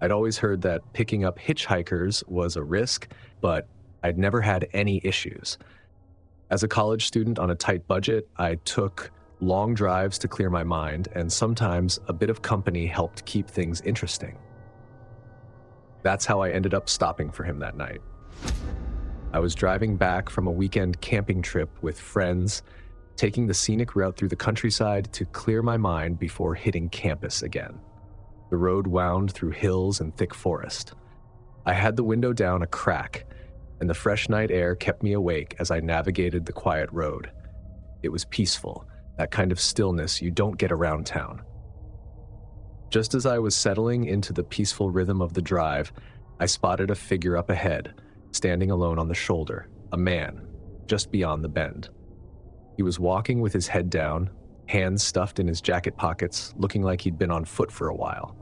I'd always heard that picking up hitchhikers was a risk, but I'd never had any issues. As a college student on a tight budget, I took long drives to clear my mind, and sometimes a bit of company helped keep things interesting. That's how I ended up stopping for him that night. I was driving back from a weekend camping trip with friends, taking the scenic route through the countryside to clear my mind before hitting campus again. The road wound through hills and thick forest. I had the window down a crack, and the fresh night air kept me awake as I navigated the quiet road. It was peaceful, that kind of stillness you don't get around town. Just as I was settling into the peaceful rhythm of the drive, I spotted a figure up ahead, standing alone on the shoulder, a man, just beyond the bend. He was walking with his head down, hands stuffed in his jacket pockets, looking like he'd been on foot for a while.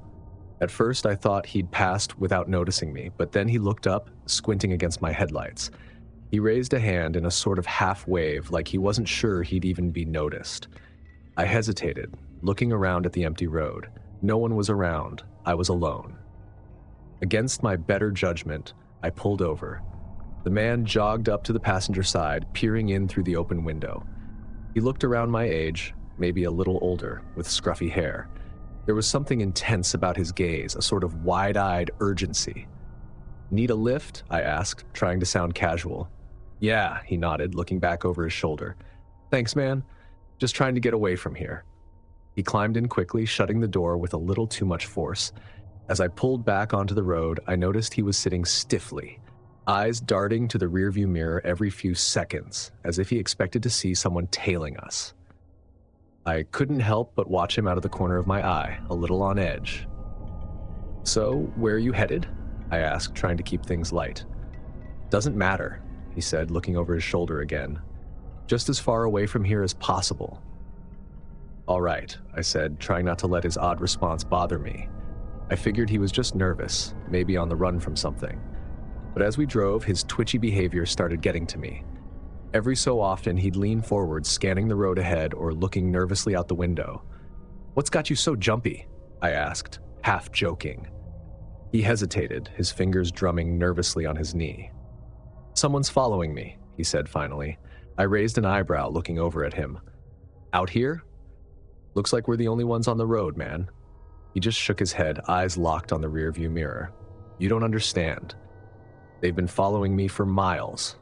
At first, I thought he'd passed without noticing me, but then he looked up, squinting against my headlights. He raised a hand in a sort of half wave, like he wasn't sure he'd even be noticed. I hesitated, looking around at the empty road. No one was around. I was alone. Against my better judgment, I pulled over. The man jogged up to the passenger side, peering in through the open window. He looked around my age, maybe a little older, with scruffy hair. There was something intense about his gaze, a sort of wide-eyed urgency. "Need a lift?" I asked, trying to sound casual. "Yeah," he nodded, looking back over his shoulder. "Thanks, man. Just trying to get away from here." He climbed in quickly, shutting the door with a little too much force. As I pulled back onto the road, I noticed he was sitting stiffly, eyes darting to the rearview mirror every few seconds, as if he expected to see someone tailing us. I couldn't help but watch him out of the corner of my eye, a little on edge. "So, where are you headed?" I asked, trying to keep things light. "Doesn't matter," he said, looking over his shoulder again. "Just as far away from here as possible." "All right," I said, trying not to let his odd response bother me. I figured he was just nervous, maybe on the run from something. But as we drove, his twitchy behavior started getting to me. Every so often, he'd lean forward, scanning the road ahead or looking nervously out the window. "What's got you so jumpy?" I asked, half joking. He hesitated, his fingers drumming nervously on his knee. "Someone's following me," he said finally. I raised an eyebrow, looking over at him. "Out here? Looks like we're the only ones on the road, man." He just shook his head, eyes locked on the rearview mirror. "You don't understand. They've been following me for miles.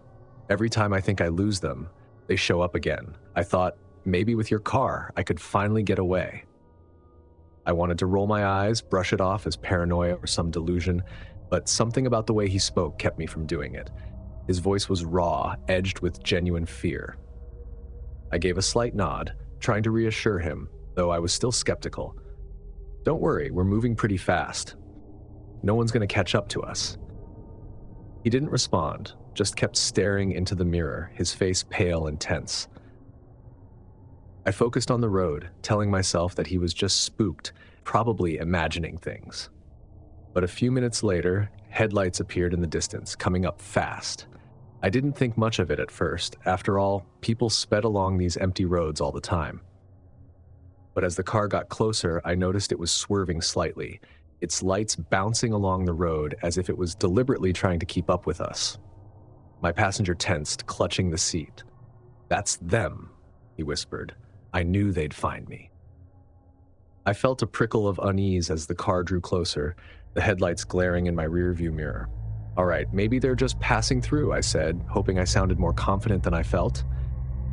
Every time I think I lose them, they show up again. I thought, maybe with your car, I could finally get away." I wanted to roll my eyes, brush it off as paranoia or some delusion, but something about the way he spoke kept me from doing it. His voice was raw, edged with genuine fear. I gave a slight nod, trying to reassure him, though I was still skeptical. "Don't worry, we're moving pretty fast. No one's going to catch up to us." He didn't respond, just kept staring into the mirror, his face pale and tense. I focused on the road, telling myself that he was just spooked, probably imagining things. But a few minutes later, headlights appeared in the distance, coming up fast. I didn't think much of it at first. After all, people sped along these empty roads all the time. But as the car got closer, I noticed it was swerving slightly, its lights bouncing along the road as if it was deliberately trying to keep up with us. My passenger tensed, clutching the seat. "That's them," he whispered. "I knew they'd find me." I felt a prickle of unease as the car drew closer, the headlights glaring in my rearview mirror. "All right, maybe they're just passing through," I said, hoping I sounded more confident than I felt.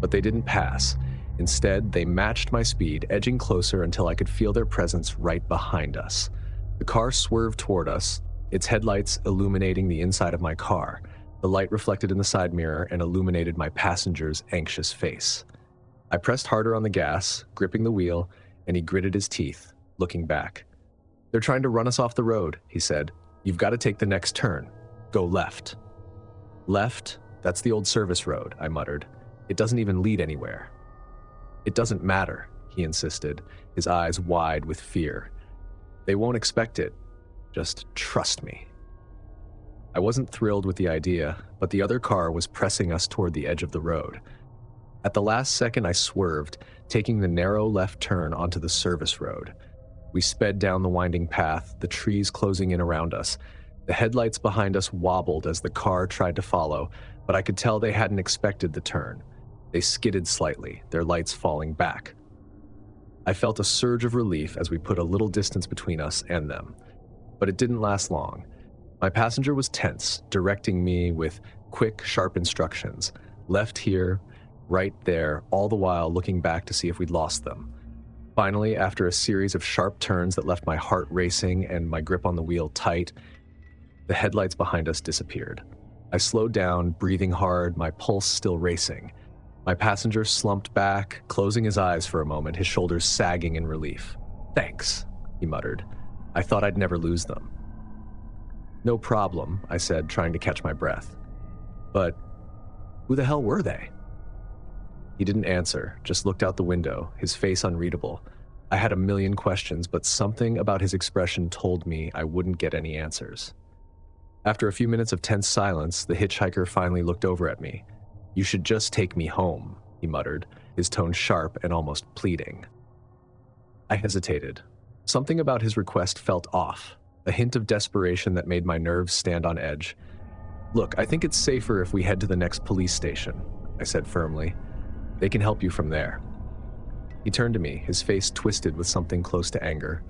But they didn't pass. Instead, they matched my speed, edging closer until I could feel their presence right behind us. The car swerved toward us, its headlights illuminating the inside of my car. The light reflected in the side mirror and illuminated my passenger's anxious face. I pressed harder on the gas, gripping the wheel, and he gritted his teeth, looking back. "They're trying to run us off the road," he said. "You've got to take the next turn. Go left." "Left? That's the old service road," I muttered. "It doesn't even lead anywhere." "It doesn't matter," he insisted, his eyes wide with fear. "They won't expect it. Just trust me." I wasn't thrilled with the idea, but the other car was pressing us toward the edge of the road. At the last second, I swerved, taking the narrow left turn onto the service road. We sped down the winding path, the trees closing in around us. The headlights behind us wobbled as the car tried to follow, but I could tell they hadn't expected the turn. They skidded slightly, their lights falling back. I felt a surge of relief as we put a little distance between us and them, but it didn't last long. My passenger was tense, directing me with quick, sharp instructions. Left here, right there, all the while looking back to see if we'd lost them. Finally, after a series of sharp turns that left my heart racing and my grip on the wheel tight, the headlights behind us disappeared. I slowed down, breathing hard, my pulse still racing. My passenger slumped back, closing his eyes for a moment, his shoulders sagging in relief. "Thanks," he muttered. "I thought I'd never lose them." "No problem," I said, trying to catch my breath. "But who the hell were they?" He didn't answer, just looked out the window, his face unreadable. I had a million questions, but something about his expression told me I wouldn't get any answers. After a few minutes of tense silence, the hitchhiker finally looked over at me. "You should just take me home," he muttered, his tone sharp and almost pleading. I hesitated. Something about his request felt off, a hint of desperation that made my nerves stand on edge. "Look, I think it's safer if we head to the next police station," I said firmly. "They can help you from there." He turned to me, his face twisted with something close to anger.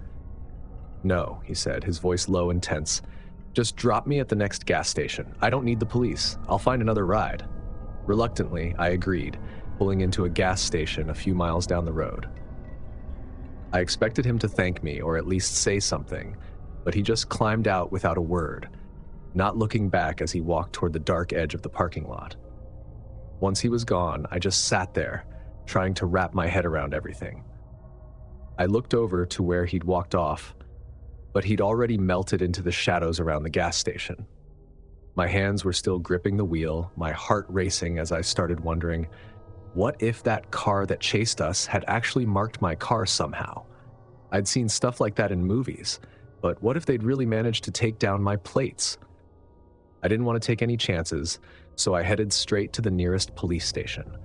"No," he said, his voice low and tense. "Just drop me at the next gas station. I don't need the police. I'll find another ride." Reluctantly, I agreed, pulling into a gas station a few miles down the road. I expected him to thank me or at least say something, but he just climbed out without a word, not looking back as he walked toward the dark edge of the parking lot. Once he was gone, I just sat there, trying to wrap my head around everything. I looked over to where he'd walked off, but he'd already melted into the shadows around the gas station. My hands were still gripping the wheel, my heart racing as I started wondering, what if that car that chased us had actually marked my car somehow? I'd seen stuff like that in movies, but what if they'd really managed to take down my plates? I didn't want to take any chances, so I headed straight to the nearest police station.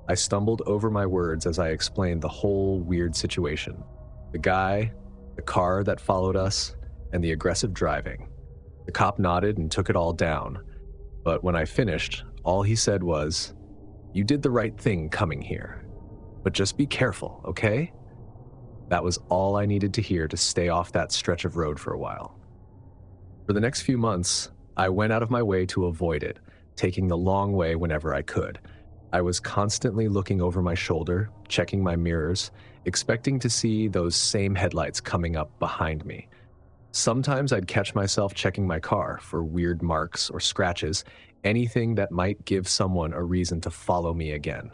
I stumbled over my words as I explained the whole weird situation. The guy, the car that followed us, and the aggressive driving. The cop nodded and took it all down, but when I finished, all he said was, "You did the right thing coming here, but just be careful, okay?" That was all I needed to hear to stay off that stretch of road for a while. For the next few months, I went out of my way to avoid it, taking the long way whenever I could. I was constantly looking over my shoulder, checking my mirrors, expecting to see those same headlights coming up behind me. Sometimes I'd catch myself checking my car for weird marks or scratches, anything that might give someone a reason to follow me again.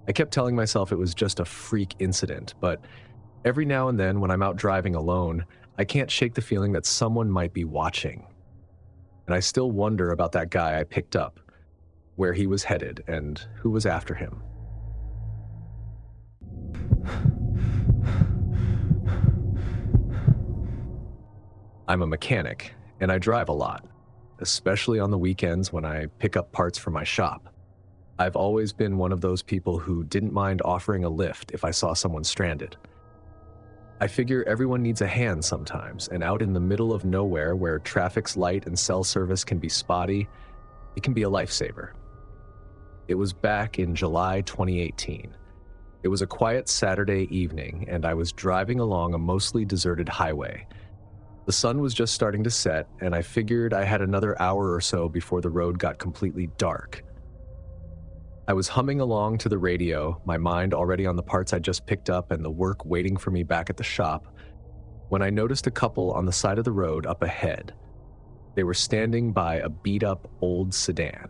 I kept telling myself it was just a freak incident, but every now and then when I'm out driving alone, I can't shake the feeling that someone might be watching. And I still wonder about that guy I picked up, where he was headed and who was after him. I'm a mechanic, and I drive a lot, especially on the weekends when I pick up parts for my shop. I've always been one of those people who didn't mind offering a lift if I saw someone stranded. I figure everyone needs a hand sometimes, and out in the middle of nowhere where traffic's light and cell service can be spotty, it can be a lifesaver. It was back in July 2018. It was a quiet Saturday evening, and I was driving along a mostly deserted highway. The sun was just starting to set, and I figured I had another hour or so before the road got completely dark. I was humming along to the radio, my mind already on the parts I just picked up and the work waiting for me back at the shop, when I noticed a couple on the side of the road up ahead. They were standing by a beat-up old sedan.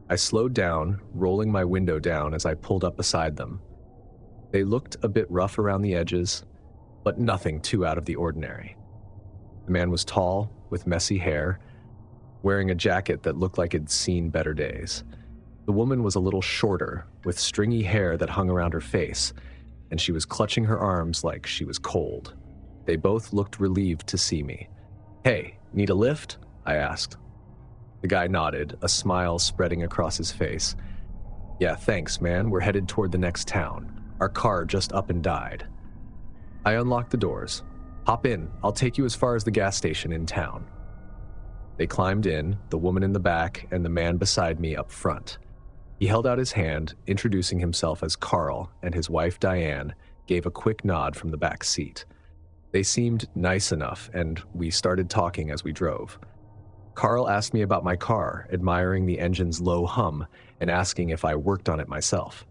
I slowed down, rolling my window down as I pulled up beside them. They looked a bit rough around the edges, but nothing too out of the ordinary. The man was tall, with messy hair, wearing a jacket that looked like it'd seen better days. The woman was a little shorter, with stringy hair that hung around her face, and she was clutching her arms like she was cold. They both looked relieved to see me. "Hey, need a lift?" I asked. The guy nodded, a smile spreading across his face. "Yeah, thanks, man. We're headed toward the next town. Our car just up and died." I unlocked the doors. Hop in, I'll take you as far as the gas station in town. They climbed in, the woman in the back and the man beside me up front. He held out his hand, introducing himself as Carl, and his wife Diane gave a quick nod from the back seat. They seemed nice enough, and we started talking as we drove. Carl asked me about my car, admiring the engine's low hum and asking if I worked on it myself.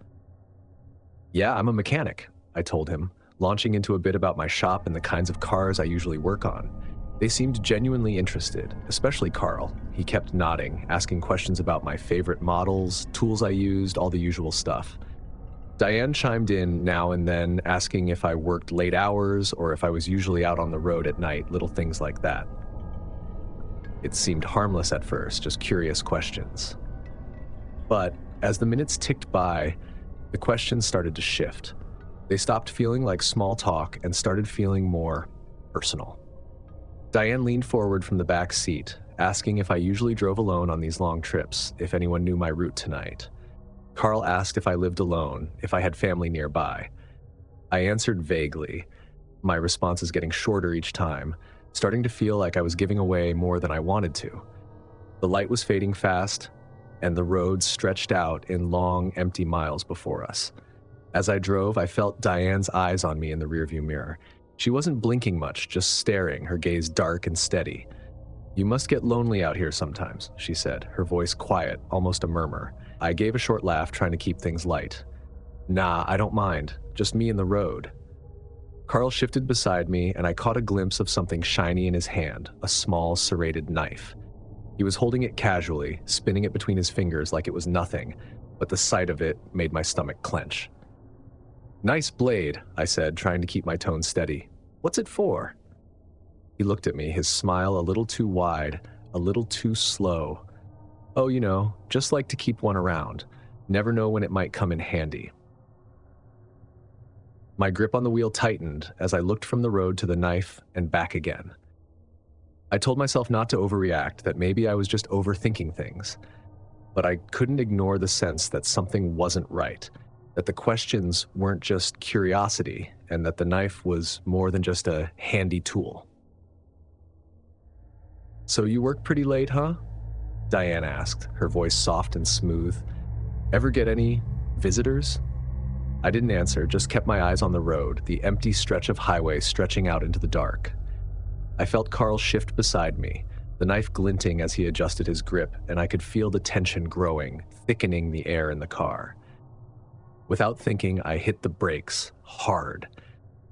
Yeah, I'm a mechanic, I told him, launching into a bit about my shop and the kinds of cars I usually work on. They seemed genuinely interested, especially Carl. He kept nodding, asking questions about my favorite models, tools I used, all the usual stuff. Diane chimed in now and then, asking if I worked late hours or if I was usually out on the road at night, little things like that. It seemed harmless at first, just curious questions. But as the minutes ticked by, the questions started to shift. They stopped feeling like small talk and started feeling more personal. Diane leaned forward from the back seat, asking if I usually drove alone on these long trips, if anyone knew my route tonight. Carl asked if I lived alone, if I had family nearby. I answered vaguely, my responses getting shorter each time, starting to feel like I was giving away more than I wanted to. The light was fading fast, and the road stretched out in long, empty miles before us. As I drove, I felt Diane's eyes on me in the rearview mirror. She wasn't blinking much, just staring, her gaze dark and steady. You must get lonely out here sometimes, she said, her voice quiet, almost a murmur. I gave a short laugh, trying to keep things light. Nah, I don't mind, just me and the road. Carl shifted beside me, and I caught a glimpse of something shiny in his hand, a small, serrated knife. He was holding it casually, spinning it between his fingers like it was nothing, but the sight of it made my stomach clench. Nice blade, I said, trying to keep my tone steady. What's it for? He looked at me, his smile a little too wide, a little too slow. Oh, you know, just like to keep one around. Never know when it might come in handy. My grip on the wheel tightened as I looked from the road to the knife and back again. I told myself not to overreact, that maybe I was just overthinking things. But I couldn't ignore the sense that something wasn't right, that the questions weren't just curiosity, and that the knife was more than just a handy tool. So you work pretty late, huh? Diane asked, her voice soft and smooth. Ever get any visitors? I didn't answer, just kept my eyes on the road, the empty stretch of highway stretching out into the dark. I felt Carl shift beside me, the knife glinting as he adjusted his grip, and I could feel the tension growing, thickening the air in the car. Without thinking, I hit the brakes, hard.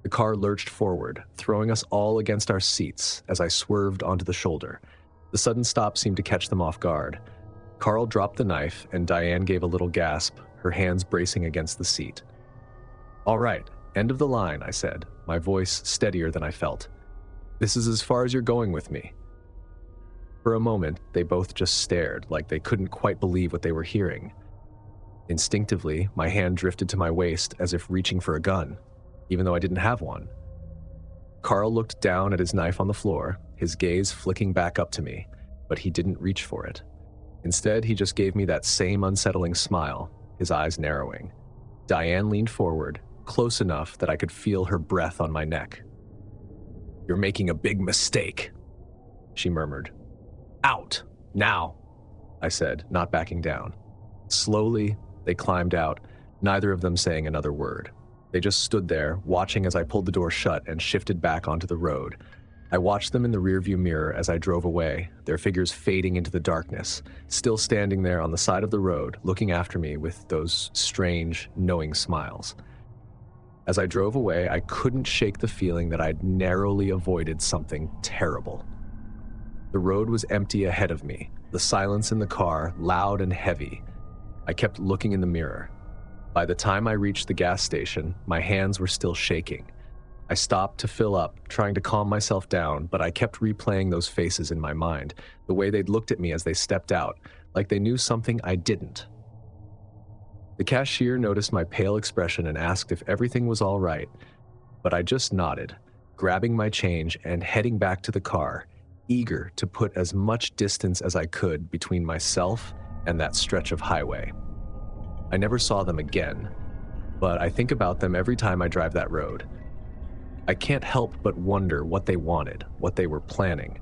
The car lurched forward, throwing us all against our seats as I swerved onto the shoulder. The sudden stop seemed to catch them off guard. Carl dropped the knife, and Diane gave a little gasp, her hands bracing against the seat. All right, end of the line, I said, my voice steadier than I felt. This is as far as you're going with me. For a moment, they both just stared, like they couldn't quite believe what they were hearing. Instinctively, my hand drifted to my waist as if reaching for a gun, even though I didn't have one. Carl looked down at his knife on the floor, his gaze flicking back up to me, but he didn't reach for it. Instead, he just gave me that same unsettling smile, his eyes narrowing. Diane leaned forward, close enough that I could feel her breath on my neck. You're making a big mistake, she murmured. Out, now, I said, not backing down. Slowly, they climbed out, neither of them saying another word. They just stood there, watching as I pulled the door shut and shifted back onto the road. I watched them in the rearview mirror as I drove away, their figures fading into the darkness, still standing there on the side of the road, looking after me with those strange, knowing smiles. As I drove away, I couldn't shake the feeling that I'd narrowly avoided something terrible. The road was empty ahead of me, the silence in the car loud and heavy. I kept looking in the mirror. By the time I reached the gas station, my hands were still shaking. I stopped to fill up, trying to calm myself down, but I kept replaying those faces in my mind, the way they'd looked at me as they stepped out, like they knew something I didn't. The cashier noticed my pale expression and asked if everything was all right, but I just nodded, grabbing my change and heading back to the car, eager to put as much distance as I could between myself and that stretch of highway. I never saw them again, but I think about them every time I drive that road. I can't help but wonder what they wanted, what they were planning.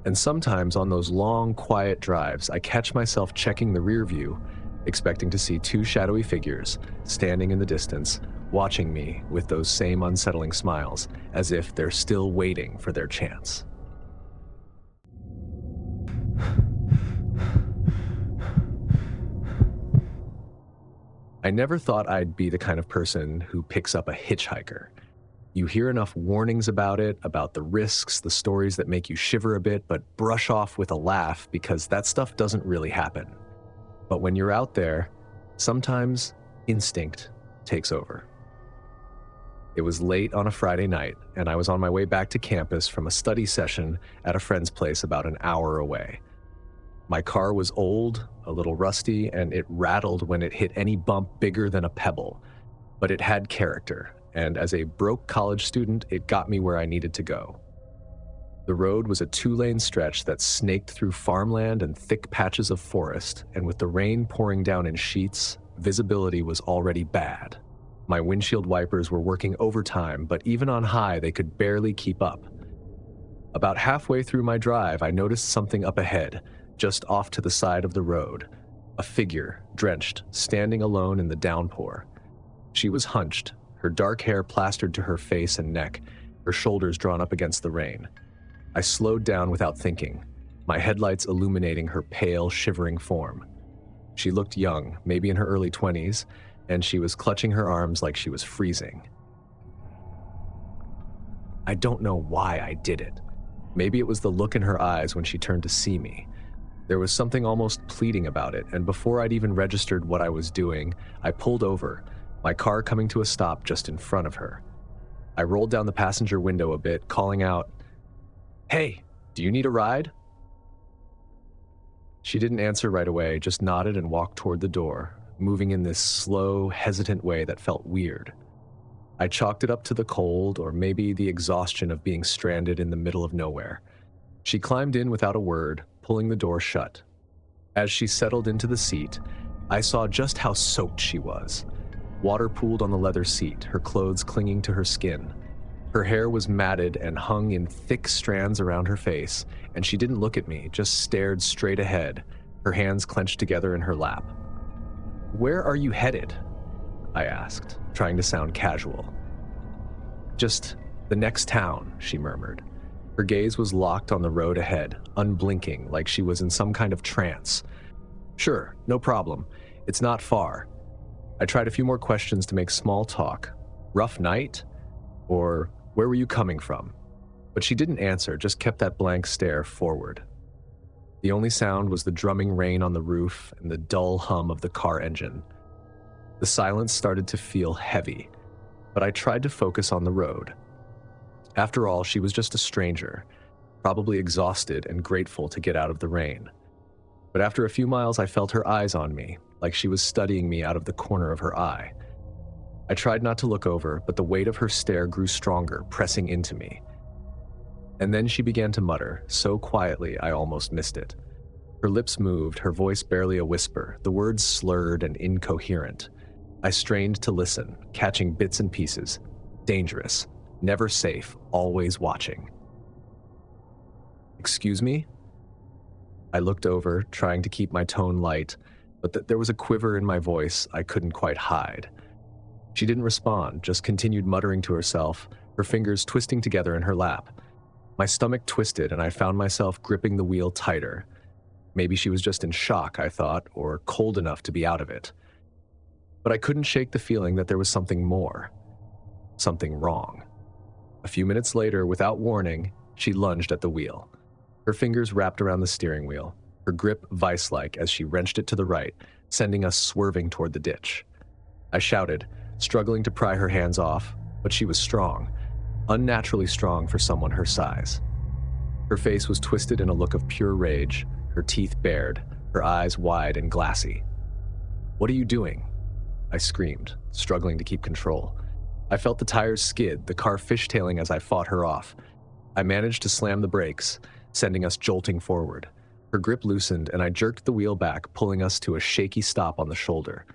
And sometimes on those long, quiet drives, I catch myself checking the rear view, expecting to see two shadowy figures standing in the distance, watching me with those same unsettling smiles, as if they're still waiting for their chance. I never thought I'd be the kind of person who picks up a hitchhiker. You hear enough warnings about it, about the risks, the stories that make you shiver a bit, but brush off with a laugh because that stuff doesn't really happen. But when you're out there, sometimes instinct takes over. It was late on a Friday night, and I was on my way back to campus from a study session at a friend's place about an hour away. My car was old, a little rusty, and it rattled when it hit any bump bigger than a pebble. But it had character, and as a broke college student, it got me where I needed to go. The road was a 2-lane stretch that snaked through farmland and thick patches of forest, and with the rain pouring down in sheets, visibility was already bad. My windshield wipers were working overtime, but even on high, they could barely keep up. About halfway through my drive, I noticed something up ahead, just off to the side of the road. A figure, drenched, standing alone in the downpour. She was hunched, her dark hair plastered to her face and neck, her shoulders drawn up against the rain. I slowed down without thinking, my headlights illuminating her pale, shivering form. She looked young, maybe in her early 20s, and she was clutching her arms like she was freezing. I don't know why I did it. Maybe it was the look in her eyes when she turned to see me. There was something almost pleading about it, and before I'd even registered what I was doing, I pulled over, my car coming to a stop just in front of her. I rolled down the passenger window a bit, calling out, "Hey, do you need a ride?" She didn't answer right away, just nodded and walked toward the door, moving in this slow, hesitant way that felt weird. I chalked it up to the cold, or maybe the exhaustion of being stranded in the middle of nowhere. She climbed in without a word, pulling the door shut. As she settled into the seat, I saw just how soaked she was. Water pooled on the leather seat, her clothes clinging to her skin. Her hair was matted and hung in thick strands around her face, and she didn't look at me, just stared straight ahead, her hands clenched together in her lap. "Where are you headed?" I asked, trying to sound casual. "Just the next town," she murmured. Her gaze was locked on the road ahead, unblinking, like she was in some kind of trance. "Sure, no problem. It's not far." I tried a few more questions to make small talk. "Rough night?" Or, "Where were you coming from?" But she didn't answer, just kept that blank stare forward. The only sound was the drumming rain on the roof and the dull hum of the car engine. The silence started to feel heavy, but I tried to focus on the road. After all, she was just a stranger, probably exhausted and grateful to get out of the rain. But after a few miles, I felt her eyes on me, like she was studying me out of the corner of her eye. I tried not to look over, but the weight of her stare grew stronger, pressing into me. And then she began to mutter, so quietly I almost missed it. Her lips moved, her voice barely a whisper, the words slurred and incoherent. I strained to listen, catching bits and pieces. Dangerous, never safe, always watching. "Excuse me?" I looked over, trying to keep my tone light, but there was a quiver in my voice I couldn't quite hide. She didn't respond, just continued muttering to herself, her fingers twisting together in her lap. My stomach twisted, and I found myself gripping the wheel tighter. Maybe she was just in shock, I thought, or cold enough to be out of it. But I couldn't shake the feeling that there was something more. Something wrong. A few minutes later, without warning, she lunged at the wheel. Her fingers wrapped around the steering wheel, her grip vice-like as she wrenched it to the right, sending us swerving toward the ditch. I shouted, struggling to pry her hands off, but she was strong, unnaturally strong for someone her size. Her face was twisted in a look of pure rage, her teeth bared, her eyes wide and glassy. "What are you doing?" I screamed, struggling to keep control. I felt the tires skid, the car fishtailing as I fought her off. I managed to slam the brakes, sending us jolting forward. Her grip loosened, and I jerked the wheel back, pulling us to a shaky stop on the shoulder.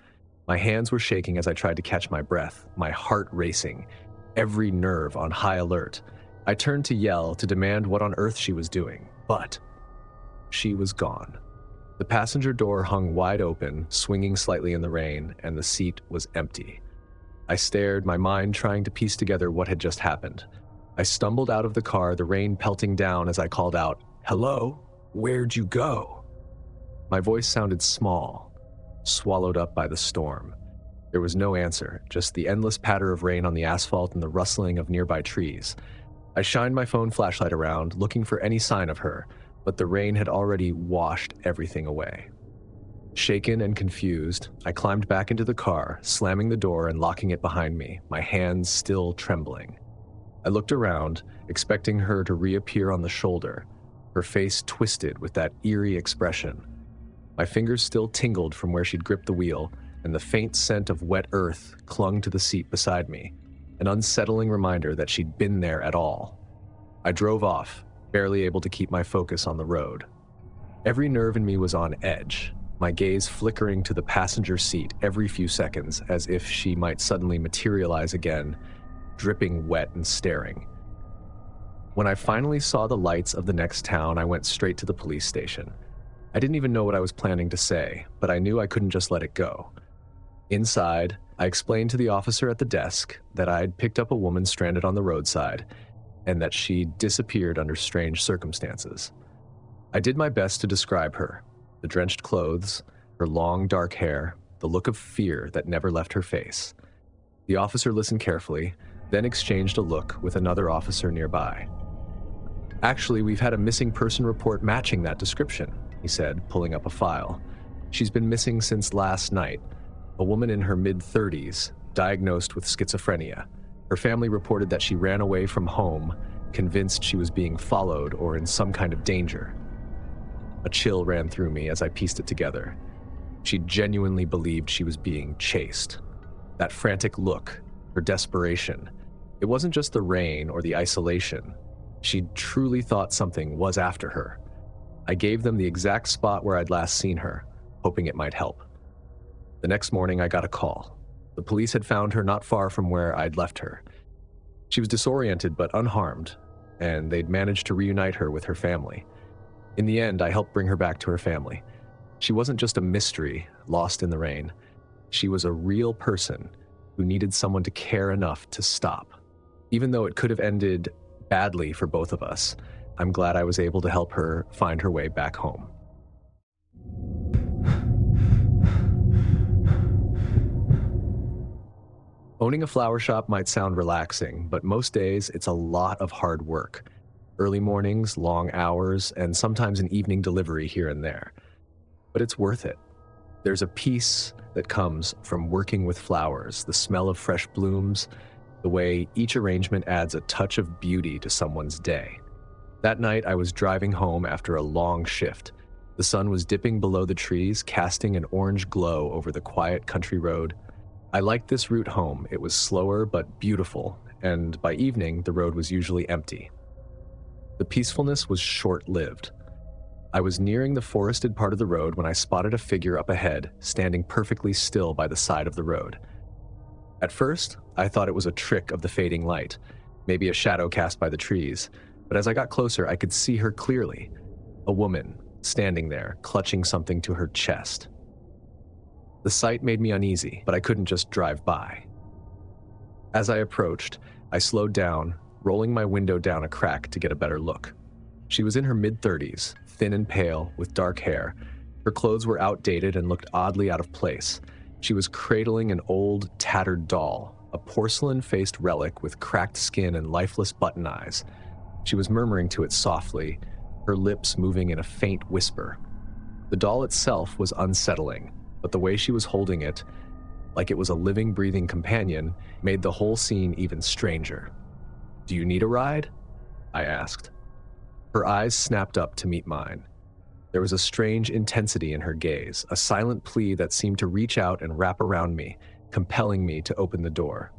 My hands were shaking as I tried to catch my breath, my heart racing. every nerve on high alert. I turned to yell to demand what on earth she was doing, but she was gone. The passenger door hung wide open, swinging slightly in the rain, and the seat was empty. I stared, my mind trying to piece together what had just happened. I stumbled out of the car, the rain pelting down as I called out, "Hello? Where'd you go?" My voice sounded small, swallowed up by the storm. There was no answer, just the endless patter of rain on the asphalt and the rustling of nearby trees. I shined my phone flashlight around, looking for any sign of her, but the rain had already washed everything away. Shaken and confused, I climbed back into the car, slamming the door and locking it behind me, my hands still trembling. I looked around, expecting her to reappear on the shoulder, her face twisted with that eerie expression. My fingers still tingled from where she'd gripped the wheel, and the faint scent of wet earth clung to the seat beside me, an unsettling reminder that she'd been there at all. I drove off, barely able to keep my focus on the road. Every nerve in me was on edge, my gaze flickering to the passenger seat every few seconds as if she might suddenly materialize again, dripping wet and staring. When I finally saw the lights of the next town, I went straight to the police station. I didn't even know what I was planning to say, but I knew I couldn't just let it go. Inside, I explained to the officer at the desk that I'd picked up a woman stranded on the roadside and that she'd disappeared under strange circumstances. I did my best to describe her, the drenched clothes, her long dark hair, the look of fear that never left her face. The officer listened carefully, then exchanged a look with another officer nearby. "Actually, we've had a missing person report matching that description," he said, pulling up a file. "She's been missing since last night. A woman in her mid-30s, diagnosed with schizophrenia. Her family reported that she ran away from home, convinced she was being followed or in some kind of danger." A chill ran through me as I pieced it together. She genuinely believed she was being chased. That frantic look, her desperation. It wasn't just the rain or the isolation. She truly thought something was after her. I gave them the exact spot where I'd last seen her, hoping it might help. The next morning, I got a call. The police had found her not far from where I'd left her. She was disoriented but unharmed, and they'd managed to reunite her with her family. In the end, I helped bring her back to her family. She wasn't just a mystery lost in the rain. She was a real person who needed someone to care enough to stop. Even though it could have ended badly for both of us, I'm glad I was able to help her find her way back home. Owning a flower shop might sound relaxing, but most days it's a lot of hard work. Early mornings, long hours, and sometimes an evening delivery here and there. But it's worth it. There's a peace that comes from working with flowers, the smell of fresh blooms, the way each arrangement adds a touch of beauty to someone's day. That night, I was driving home after a long shift. The sun was dipping below the trees, casting an orange glow over the quiet country road. I liked this route home. It was slower but beautiful, and by evening, the road was usually empty. The peacefulness was short-lived. I was nearing the forested part of the road when I spotted a figure up ahead, standing perfectly still by the side of the road. At first, I thought it was a trick of the fading light, maybe a shadow cast by the trees, but as I got closer, I could see her clearly. A woman, standing there, clutching something to her chest. The sight made me uneasy, but I couldn't just drive by. As I approached, I slowed down, rolling my window down a crack to get a better look. She was in her mid-30s, thin and pale, with dark hair. Her clothes were outdated and looked oddly out of place. She was cradling an old, tattered doll, a porcelain-faced relic with cracked skin and lifeless button eyes. She was murmuring to it softly, her lips moving in a faint whisper. The doll itself was unsettling, but the way she was holding it, like it was a living, breathing companion, made the whole scene even stranger. "Do you need a ride?" I asked. Her eyes snapped up to meet mine. There was a strange intensity in her gaze, a silent plea that seemed to reach out and wrap around me, compelling me to open the door.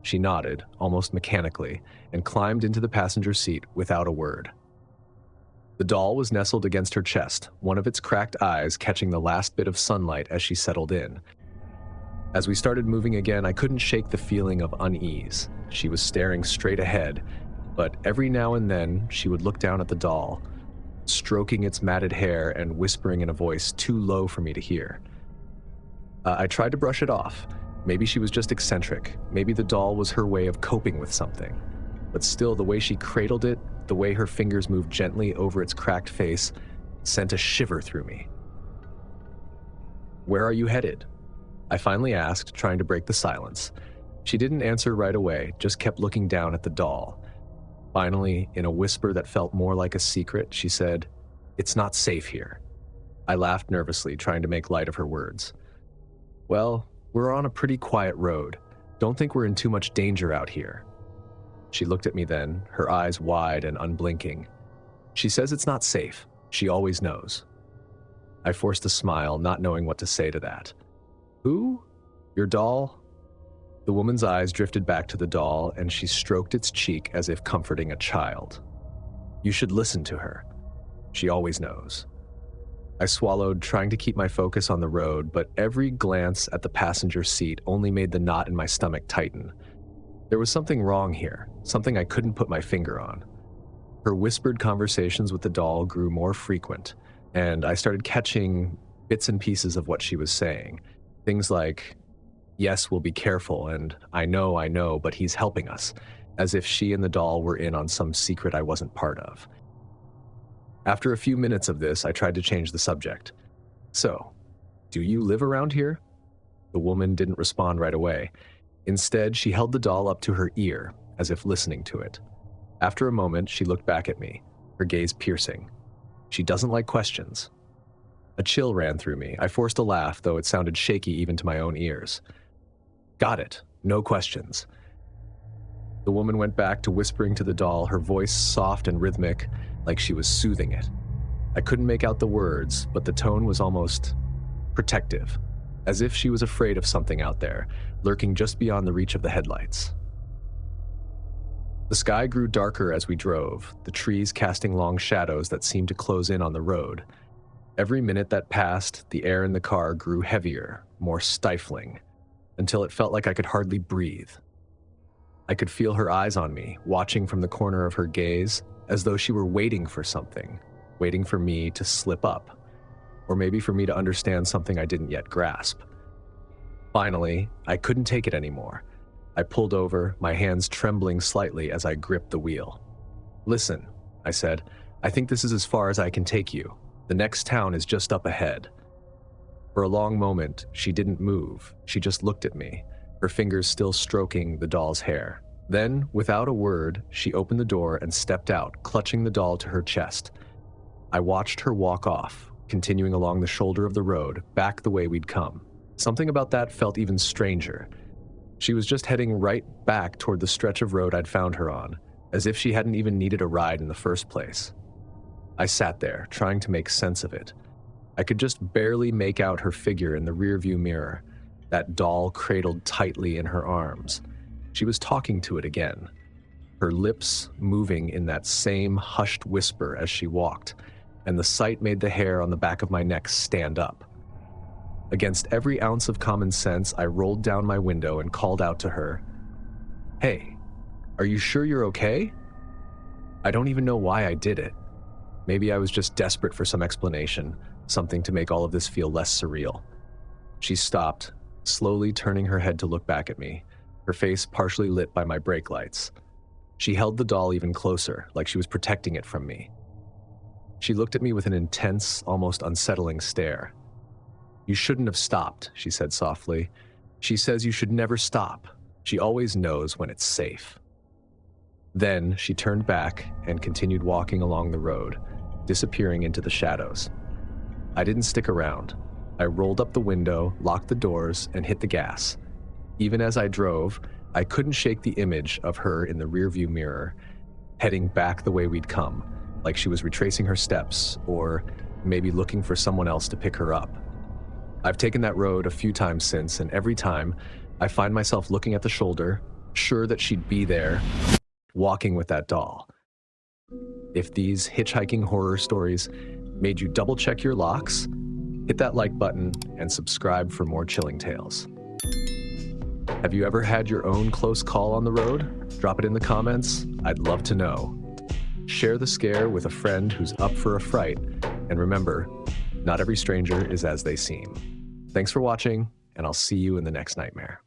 She nodded, almost mechanically, and climbed into the passenger seat without a word. The doll was nestled against her chest, one of its cracked eyes catching the last bit of sunlight as she settled in. As we started moving again, I couldn't shake the feeling of unease. She was staring straight ahead, but every now and then she would look down at the doll, stroking its matted hair and whispering in a voice too low for me to hear. I tried to brush it off. Maybe she was just eccentric. Maybe the doll was her way of coping with something. But still, the way she cradled it, the way her fingers moved gently over its cracked face, sent a shiver through me. "Where are you headed?" I finally asked, trying to break the silence. She didn't answer right away, just kept looking down at the doll. Finally, in a whisper that felt more like a secret, she said, "It's not safe here." I laughed nervously, trying to make light of her words. "Well, we're on a pretty quiet road. Don't think we're in too much danger out here." She looked at me then, her eyes wide and unblinking. "She says it's not safe. She always knows." I forced a smile, not knowing what to say to that. "Who? Your doll?" The woman's eyes drifted back to the doll, and she stroked its cheek as if comforting a child. "You should listen to her. She always knows." I swallowed, trying to keep my focus on the road, but every glance at the passenger seat only made the knot in my stomach tighten. There was something wrong here, something I couldn't put my finger on. Her whispered conversations with the doll grew more frequent, and I started catching bits and pieces of what she was saying. Things like, "Yes, we'll be careful," and I know, but he's helping us," as if she and the doll were in on some secret I wasn't part of. After a few minutes of this, I tried to change the subject. "So, do you live around here?" The woman didn't respond right away. Instead, she held the doll up to her ear, as if listening to it. After a moment, she looked back at me, her gaze piercing. She doesn't like questions. A chill ran through me. I forced a laugh, though it sounded shaky even to my own ears. "Got it. No questions." The woman went back to whispering to the doll, her voice soft and rhythmic, like she was soothing it. I couldn't make out the words, but the tone was almost protective, as if she was afraid of something out there, lurking just beyond the reach of the headlights. The sky grew darker as we drove, the trees casting long shadows that seemed to close in on the road. Every minute that passed, the air in the car grew heavier, more stifling, until it felt like I could hardly breathe. I could feel her eyes on me, watching from the corner of her gaze, as though she were waiting for something, waiting for me to slip up, or maybe for me to understand something I didn't yet grasp. Finally, I couldn't take it anymore. I pulled over, my hands trembling slightly as I gripped the wheel. "Listen," I said, "I think this is as far as I can take you. The next town is just up ahead." For a long moment, she didn't move. She just looked at me, her fingers still stroking the doll's hair. Then, without a word, she opened the door and stepped out, clutching the doll to her chest. I watched her walk off, continuing along the shoulder of the road, back the way we'd come. Something about that felt even stranger. She was just heading right back toward the stretch of road I'd found her on, as if she hadn't even needed a ride in the first place. I sat there, trying to make sense of it. I could just barely make out her figure in the rearview mirror, that doll cradled tightly in her arms. She was talking to it again, her lips moving in that same hushed whisper as she walked, and the sight made the hair on the back of my neck stand up. Against every ounce of common sense, I rolled down my window and called out to her, "Hey, are you sure you're okay?" I don't even know why I did it. Maybe I was just desperate for some explanation, something to make all of this feel less surreal. She stopped, slowly turning her head to look back at me, her face partially lit by my brake lights. She held the doll even closer, like she was protecting it from me. She looked at me with an intense, almost unsettling stare. "You shouldn't have stopped," she said softly. "She says you should never stop. She always knows when it's safe." Then she turned back and continued walking along the road, disappearing into the shadows. I didn't stick around. I rolled up the window, locked the doors, and hit the gas. Even as I drove, I couldn't shake the image of her in the rearview mirror, heading back the way we'd come, like she was retracing her steps, or maybe looking for someone else to pick her up. I've taken that road a few times since, and every time, I find myself looking at the shoulder, sure that she'd be there, walking with that doll. If these hitchhiking horror stories made you double-check your locks, hit that like button and subscribe for more chilling tales. Have you ever had your own close call on the road? Drop it in the comments. I'd love to know. Share the scare with a friend who's up for a fright. And remember, not every stranger is as they seem. Thanks for watching, and I'll see you in the next nightmare.